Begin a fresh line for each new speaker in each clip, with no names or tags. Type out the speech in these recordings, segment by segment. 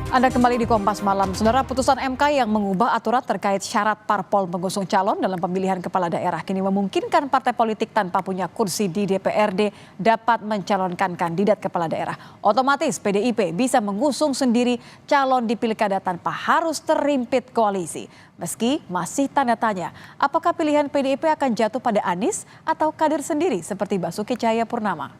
Anda kembali di Kompas Malam. Saudara, putusan MK yang mengubah aturan terkait syarat parpol mengusung calon dalam pemilihan kepala daerah kini memungkinkan partai politik tanpa punya kursi di DPRD dapat mencalonkan kandidat kepala daerah. Otomatis PDIP bisa mengusung sendiri calon di pilkada tanpa harus terimpit koalisi. Meski masih tanda tanya, apakah pilihan PDIP akan jatuh pada Anies atau kader sendiri seperti Basuki Cahayapurnama.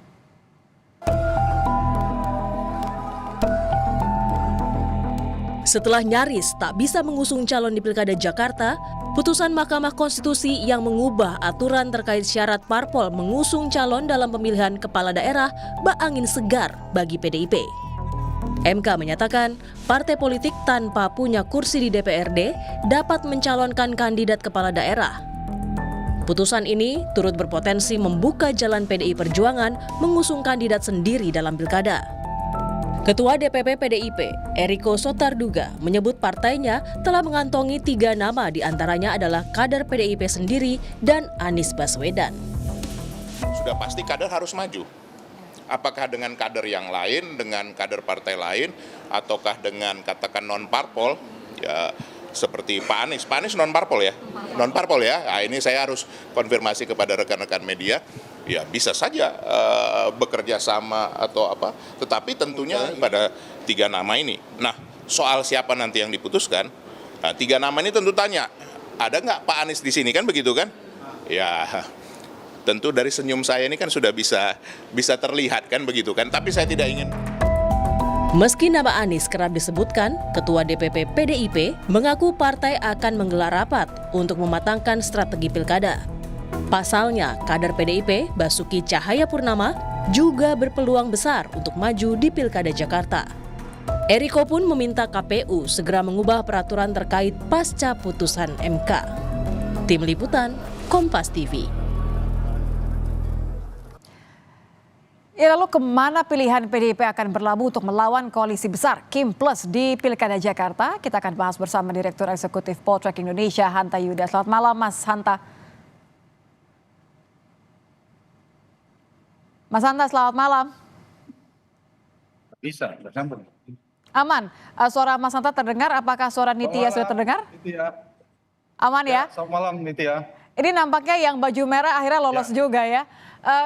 Setelah nyaris tak bisa mengusung calon di Pilkada Jakarta, putusan Mahkamah Konstitusi yang mengubah aturan terkait syarat parpol mengusung calon dalam pemilihan kepala daerah bak angin segar bagi PDIP. MK menyatakan partai politik tanpa punya kursi di DPRD dapat mencalonkan kandidat kepala daerah. Putusan ini turut berpotensi membuka jalan PDI Perjuangan mengusung kandidat sendiri dalam pilkada. Ketua DPP PDIP, Eriko Sotarduga, menyebut partainya telah mengantongi 3 nama, diantaranya adalah kader PDIP sendiri dan Anies Baswedan.
Sudah pasti kader harus maju. Apakah dengan kader yang lain, dengan kader partai lain, ataukah dengan katakan non-parpol, ya seperti Pak Anies. Pak Anies non-parpol ya? Non-parpol ya? Nah, ini saya harus konfirmasi kepada rekan-rekan media. Ya bisa saja bekerja sama atau apa, tetapi tentunya pada 3 nama ini. Nah, soal siapa nanti yang diputuskan, nah, 3 nama ini tentu tanya, ada nggak Pak Anies di sini kan begitu kan? Ya, tentu dari senyum saya ini kan sudah bisa terlihat kan begitu kan, tapi saya tidak ingin.
Meski nama Anies kerap disebutkan, Ketua DPP PDIP mengaku partai akan menggelar rapat untuk mematangkan strategi pilkada. Pasalnya, kader PDIP Basuki Cahayapurnama juga berpeluang besar untuk maju di Pilkada Jakarta. Eriko pun meminta KPU segera mengubah peraturan terkait pasca putusan MK. Tim Liputan, Kompas TV.
Ya, lalu kemana pilihan PDIP akan berlabuh untuk melawan koalisi besar Kim Plus di Pilkada Jakarta? Kita akan bahas bersama Direktur Eksekutif Poltreking Indonesia, Hanta Yuda. Selamat malam, Mas Hanta. Mas Hanta, selamat malam.
Bisa, bersambung.
Aman. Suara Mas Hanta terdengar, apakah suara Nitya sudah terdengar?
Nitya.
Aman ya?
Selamat malam Nitya.
Ini nampaknya yang baju merah akhirnya lolos juga ya.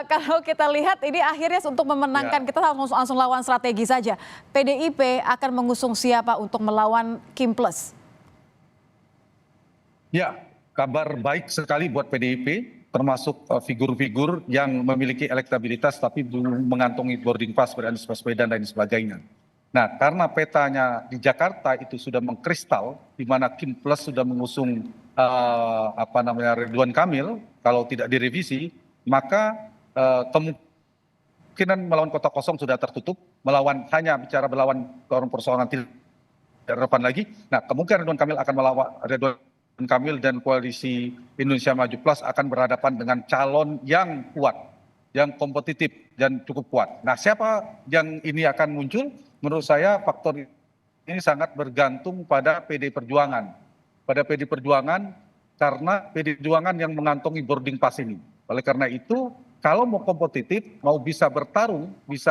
Kalau kita lihat ini akhirnya untuk memenangkan, kita langsung lawan strategi saja. PDIP akan mengusung siapa untuk melawan Kim Plus?
Ya, kabar baik sekali buat PDIP. Termasuk figur-figur yang memiliki elektabilitas tapi belum mengantongi boarding pass pada Anies Baswedan dan sebagainya. Nah, karena petanya di Jakarta itu sudah mengkristal, di mana Kim Plus sudah mengusung Ridwan Kamil, kalau tidak direvisi, maka kemungkinan melawan kota kosong sudah tertutup, hanya bicara melawan persoalan tidak relevan lagi. Nah, kemungkinan Ridwan Kamil akan melawan Ridwan Kamil dan koalisi Indonesia Maju Plus akan berhadapan dengan calon yang kuat, yang kompetitif dan cukup kuat. Nah, siapa yang ini akan muncul? Menurut saya faktor ini sangat bergantung pada PD Perjuangan. Pada PD Perjuangan, karena PD Perjuangan yang mengantongi boarding pass ini. Oleh karena itu, kalau mau kompetitif, mau bisa bertarung, bisa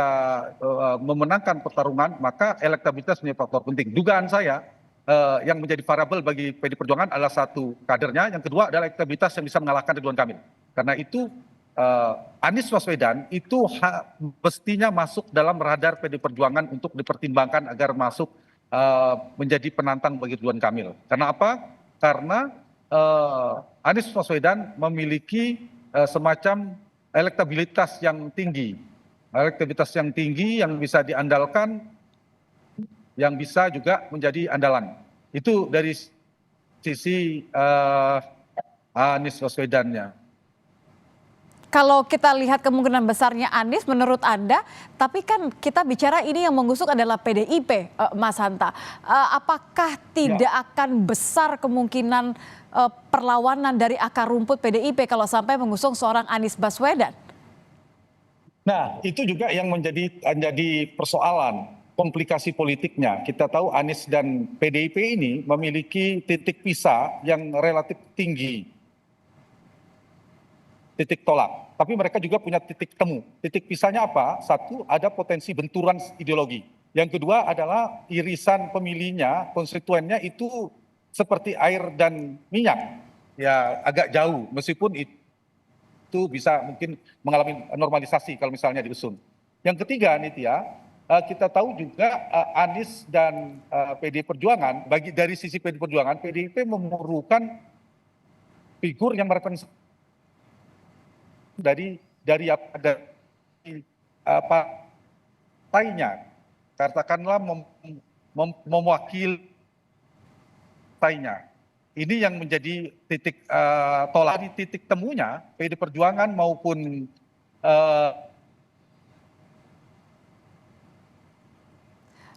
memenangkan pertarungan, maka elektabilitas menjadi faktor penting. Dugaan saya, yang menjadi variabel bagi PD Perjuangan adalah satu kadernya, yang kedua adalah elektabilitas yang bisa mengalahkan Ridwan Kamil. Karena itu Anies Baswedan itu mestinya masuk dalam radar PD Perjuangan untuk dipertimbangkan agar masuk menjadi penantang bagi Ridwan Kamil. Karena apa? Karena Anies Baswedan memiliki semacam elektabilitas yang tinggi yang bisa diandalkan, yang bisa juga menjadi andalan. Itu dari sisi Anies Baswedannya.
Kalau kita lihat kemungkinan besarnya Anies menurut Anda, tapi kan kita bicara ini yang mengusung adalah PDIP, Mas Hanta. Apakah tidak akan besar kemungkinan perlawanan dari akar rumput PDIP kalau sampai mengusung seorang Anies Baswedan?
Nah, itu juga yang menjadi persoalan. Komplikasi politiknya, kita tahu Anies dan PDIP ini memiliki titik pisah yang relatif tinggi, titik tolak. Tapi mereka juga punya titik temu. Titik pisahnya apa? Satu, ada potensi benturan ideologi. Yang kedua adalah irisan pemilihnya, konstituennya itu seperti air dan minyak, ya agak jauh, meskipun itu bisa mungkin mengalami normalisasi kalau misalnya diusung. Yang ketiga, Nitya, kita tahu juga Anies dan PDI Perjuangan, dari sisi PDI Perjuangan, PDIP memerlukan figur yang merepresentasi dari partainya, katakanlah mewakili partainya. Ini yang menjadi titik tolak, di titik temunya PDI Perjuangan maupun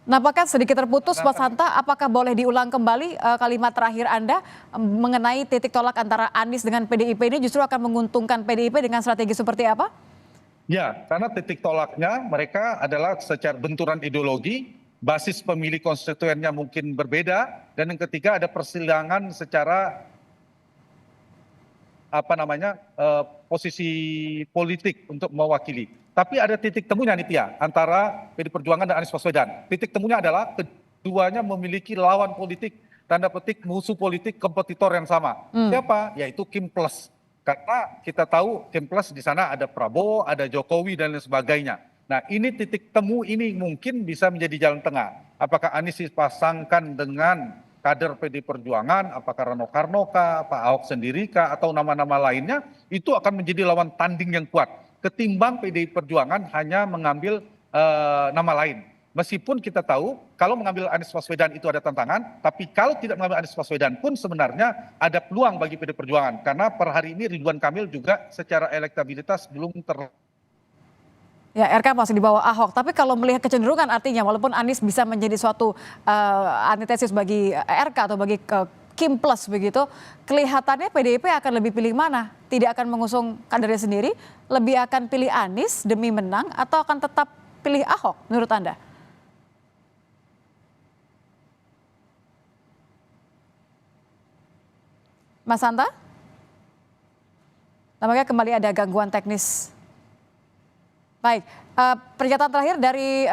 Nampaknya sedikit terputus, Mas Hanta. Apakah boleh diulang kembali kalimat terakhir Anda mengenai titik tolak antara Anies dengan PDIP ini justru akan menguntungkan PDIP dengan strategi seperti apa?
ya, karena titik tolaknya mereka adalah secara benturan ideologi, basis pemilih konstituennya mungkin berbeda, dan yang ketiga ada persilangan secara posisi politik untuk mewakili. Tapi ada titik temunya Nitya antara PDI Perjuangan dan Anies Baswedan. Titik temunya adalah keduanya memiliki lawan politik, tanda petik musuh politik, kompetitor yang sama. Siapa? Yaitu Kim Plus. Karena kita tahu Kim Plus di sana ada Prabowo, ada Jokowi dan lain sebagainya. Nah, ini titik temu ini mungkin bisa menjadi jalan tengah. Apakah Anies dipasangkan dengan kader PDI Perjuangan, apakah Rano Karno kah, Pak Ahok sendiri kah, atau nama-nama lainnya, itu akan menjadi lawan tanding yang kuat. Ketimbang PDI Perjuangan hanya mengambil nama lain. Meskipun kita tahu kalau mengambil Anies Baswedan itu ada tantangan, tapi kalau tidak mengambil Anies Baswedan pun sebenarnya ada peluang bagi PDI Perjuangan. Karena per hari ini Ridwan Kamil juga secara elektabilitas belum
Ya, RK masih di bawah Ahok. Tapi kalau melihat kecenderungan artinya walaupun Anies bisa menjadi suatu antitesis bagi RK atau bagi Kim Plus begitu, kelihatannya PDIP akan lebih pilih mana? Tidak akan mengusung kadernya sendiri, lebih akan pilih Anies demi menang atau akan tetap pilih Ahok menurut Anda? Mas Hanta? Nampaknya kembali ada gangguan teknis. Baik, pernyataan terakhir dari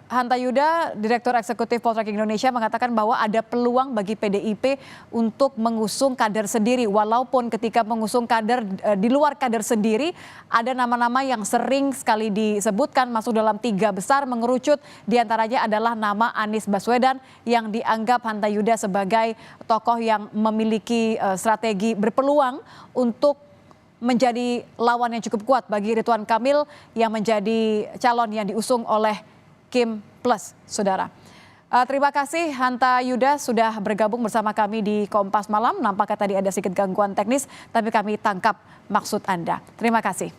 Hanta Yuda, Direktur Eksekutif Poltreking Indonesia mengatakan bahwa ada peluang bagi PDIP untuk mengusung kader sendiri. Walaupun ketika mengusung kader di luar kader sendiri, ada nama-nama yang sering sekali disebutkan masuk dalam 3 besar mengerucut. Diantaranya adalah nama Anies Baswedan yang dianggap Hanta Yuda sebagai tokoh yang memiliki strategi berpeluang untuk menjadi lawan yang cukup kuat bagi Ridwan Kamil yang menjadi calon yang diusung oleh Kim Plus, saudara. Terima kasih Hanta Yuda sudah bergabung bersama kami di Kompas Malam. Nampaknya tadi ada sedikit gangguan teknis, tapi kami tangkap maksud Anda. Terima kasih.